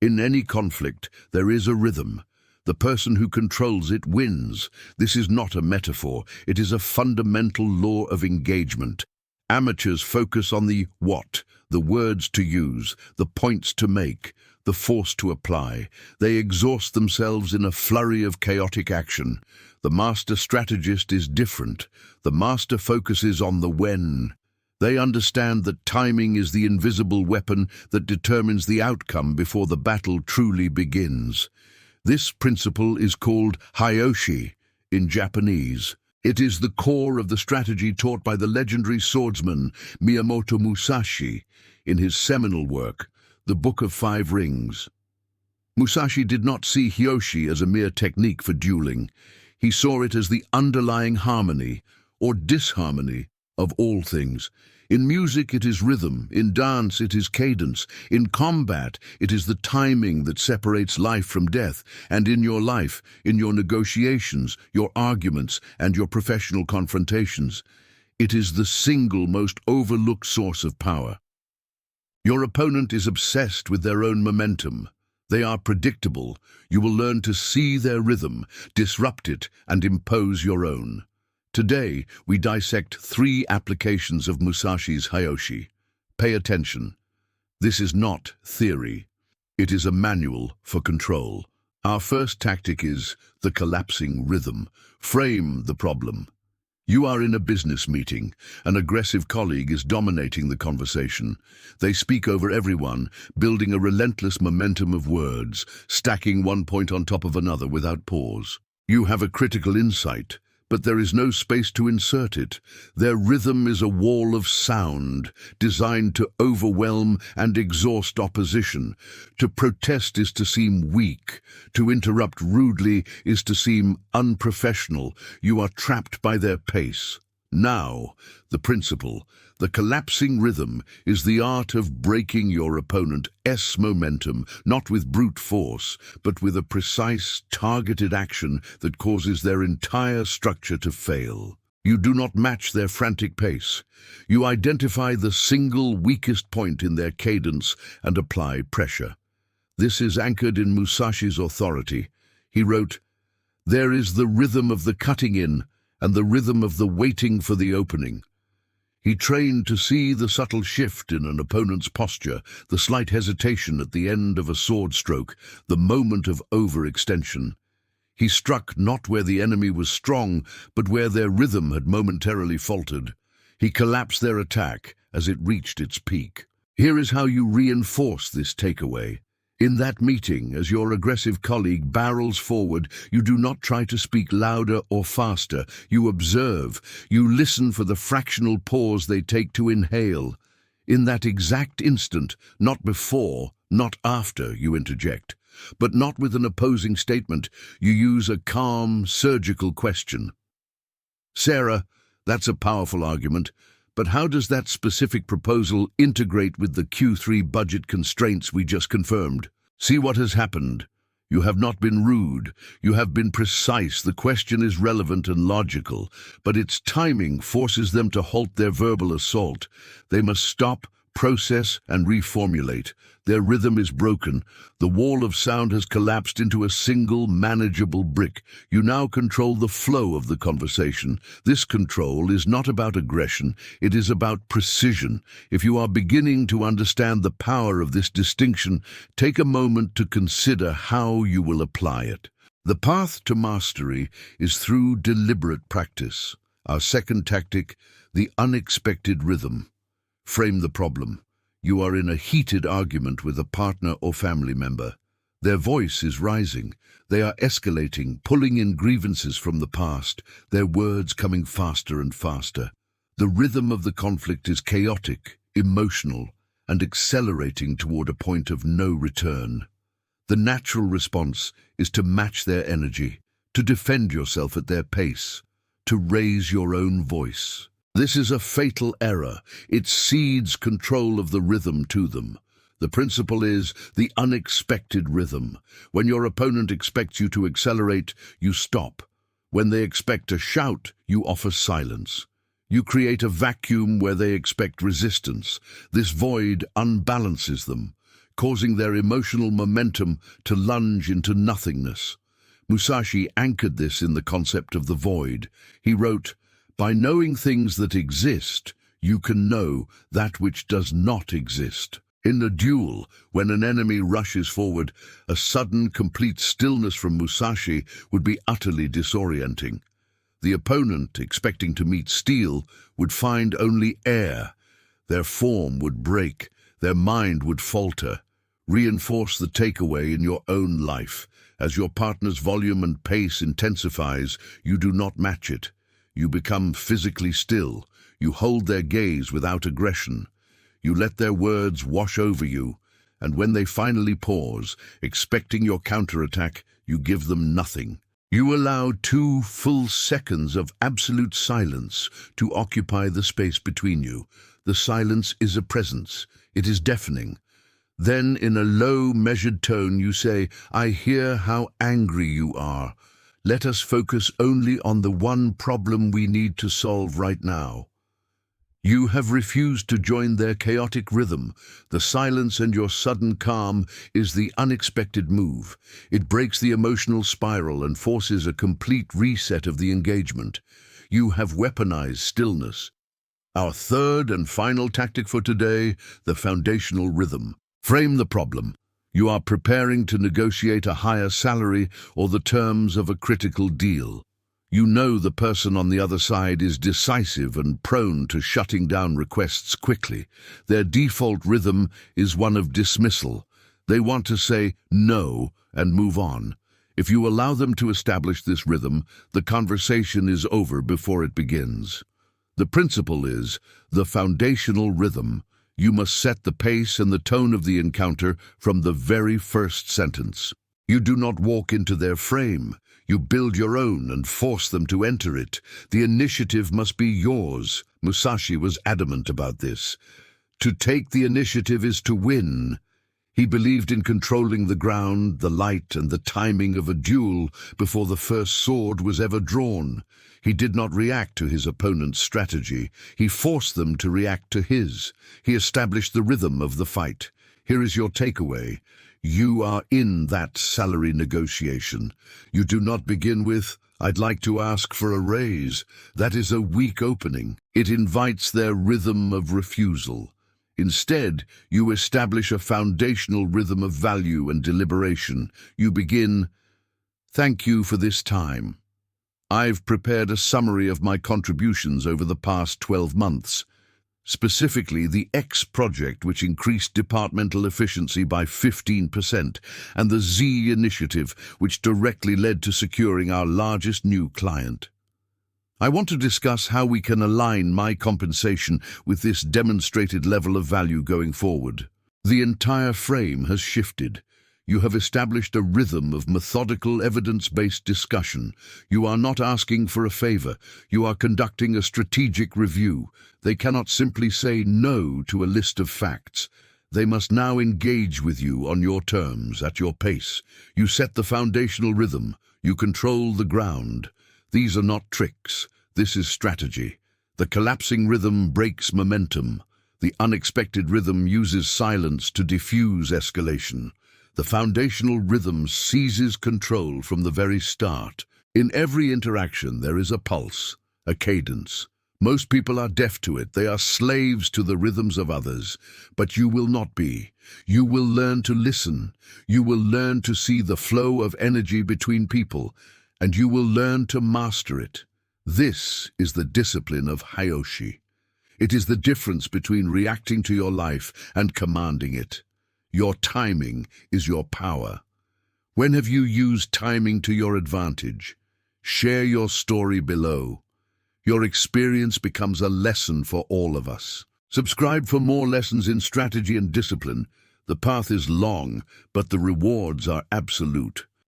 In any conflict, there is a rhythm. The person who controls it wins. This is not a metaphor. It is a fundamental law of engagement. Amateurs focus on the what, the words to use, the points to make, the force to apply. They exhaust themselves in a flurry of chaotic action. The master strategist is different. The master focuses on the when. They understand that timing is the invisible weapon that determines the outcome before the battle truly begins. This principle is called Hyoshi in Japanese. It is the core of the strategy taught by the legendary swordsman Miyamoto Musashi in his seminal work, The Book of Five Rings. Musashi did not see Hyoshi as a mere technique for dueling. He saw it as the underlying harmony, or disharmony, of all things. In music it is rhythm, in dance it is cadence, in combat it is the timing that separates life from death, and in your life, in your negotiations, your arguments, and your professional confrontations, it is the single most overlooked source of power. Your opponent is obsessed with their own momentum. They are predictable. You will learn to see their rhythm, disrupt it, and impose your own. Today, we dissect 3 applications of Musashi's Hyoshi. Pay attention. This is not theory. It is a manual for control. Our first tactic is the collapsing rhythm. Frame the problem. You are in a business meeting. An aggressive colleague is dominating the conversation. They speak over everyone, building a relentless momentum of words, stacking one point on top of another without pause. You have a critical insight, but there is no space to insert it. Their rhythm is a wall of sound, designed to overwhelm and exhaust opposition. To protest is to seem weak. To interrupt rudely is to seem unprofessional. You are trapped by their pace. Now, the principle. The collapsing rhythm is the art of breaking your opponent's momentum, not with brute force, but with a precise, targeted action that causes their entire structure to fail. You do not match their frantic pace. You identify the single weakest point in their cadence and apply pressure. This is anchored in Musashi's authority. He wrote, "There is the rhythm of the cutting in and the rhythm of the waiting for the opening." He trained to see the subtle shift in an opponent's posture, the slight hesitation at the end of a sword stroke, the moment of overextension. He struck not where the enemy was strong, but where their rhythm had momentarily faltered. He collapsed their attack as it reached its peak. Here is how you reinforce this takeaway. In that meeting, as your aggressive colleague barrels forward, you do not try to speak louder or faster. You observe. You listen for the fractional pause they take to inhale. In that exact instant, not before, not after, you interject. But not with an opposing statement. You use a calm, surgical question. "Sarah, that's a powerful argument. But how does that specific proposal integrate with the Q3 budget constraints we just confirmed? See what has happened. You have not been rude. You have been precise. The question is relevant and logical, but its timing forces them to halt their verbal assault. They must stop, process, and reformulate. Their rhythm is broken. The wall of sound has collapsed into a single, manageable brick. You now control the flow of the conversation. This control is not about aggression. It is about precision. If you are beginning to understand the power of this distinction, take a moment to consider how you will apply it. The path to mastery is through deliberate practice. Our second tactic, the unexpected rhythm. Frame the problem. You are in a heated argument with a partner or family member. Their voice is rising. They are escalating, pulling in grievances from the past, their words coming faster and faster. The rhythm of the conflict is chaotic, emotional, and accelerating toward a point of no return. The natural response is to match their energy, to defend yourself at their pace, to raise your own voice. This is a fatal error. It cedes control of the rhythm to them. The principle is the unexpected rhythm. When your opponent expects you to accelerate, you stop. When they expect a shout, you offer silence. You create a vacuum where they expect resistance. This void unbalances them. causing their emotional momentum to lunge into nothingness. Musashi anchored this in the concept of the void. He wrote, "By knowing things that exist, you can know that which does not exist." In a duel, when an enemy rushes forward, a sudden, complete stillness from Musashi would be utterly disorienting. The opponent, expecting to meet steel, would find only air. Their form would break, their mind would falter. Reinforce the takeaway in your own life. As your partner's volume and pace intensifies, you do not match it. You become physically still. You hold their gaze without aggression. You let their words wash over you, and when they finally pause, expecting your counterattack, you give them nothing. You allow 2 full seconds of absolute silence to occupy the space between you. The silence is a presence. It is deafening. Then, in a low, measured tone, you say, "I hear how angry you are. Let us focus only on the one problem we need to solve right now." You have refused to join their chaotic rhythm. The silence and your sudden calm is the unexpected move. It breaks the emotional spiral and forces a complete reset of the engagement. You have weaponized stillness. Our third and final tactic for today, the foundational rhythm. Frame the problem. You are preparing to negotiate a higher salary or the terms of a critical deal. You know the person on the other side is decisive and prone to shutting down requests quickly. Their default rhythm is one of dismissal. They want to say no and move on. If you allow them to establish this rhythm, the conversation is over before it begins. The principle is the foundational rhythm. You must set the pace and the tone of the encounter from the very first sentence. You do not walk into their frame. You build your own and force them to enter it. The initiative must be yours. Musashi was adamant about this. To take the initiative is to win. He believed in controlling the ground, the light, and the timing of a duel before the first sword was ever drawn. He did not react to his opponent's strategy. He forced them to react to his. He established the rhythm of the fight. Here is your takeaway. You are in that salary negotiation. You do not begin with, "I'd like to ask for a raise." That is a weak opening. It invites their rhythm of refusal. Instead, you establish a foundational rhythm of value and deliberation. You begin, "Thank you for this time. I've prepared a summary of my contributions over the past 12 months. Specifically, the X project, which increased departmental efficiency by 15%, and the Z initiative, which directly led to securing our largest new client. I want to discuss how we can align my compensation with this demonstrated level of value going forward." The entire frame has shifted. You have established a rhythm of methodical, evidence-based discussion. You are not asking for a favor. You are conducting a strategic review. They cannot simply say no to a list of facts. They must now engage with you on your terms, at your pace. You set the foundational rhythm. You control the ground. These are not tricks. This is strategy. The collapsing rhythm breaks momentum. The unexpected rhythm uses silence to diffuse escalation. The foundational rhythm seizes control from the very start. In every interaction, there is a pulse, a cadence. Most people are deaf to it. They are slaves to the rhythms of others. But you will not be. You will learn to listen. You will learn to see the flow of energy between people, and you will learn to master it. This is the discipline of Hyoshi. It is the difference between reacting to your life and commanding it. Your timing is your power. When have you used timing to your advantage? Share your story below. Your experience becomes a lesson for all of us. Subscribe for more lessons in strategy and discipline. The path is long, but the rewards are absolute.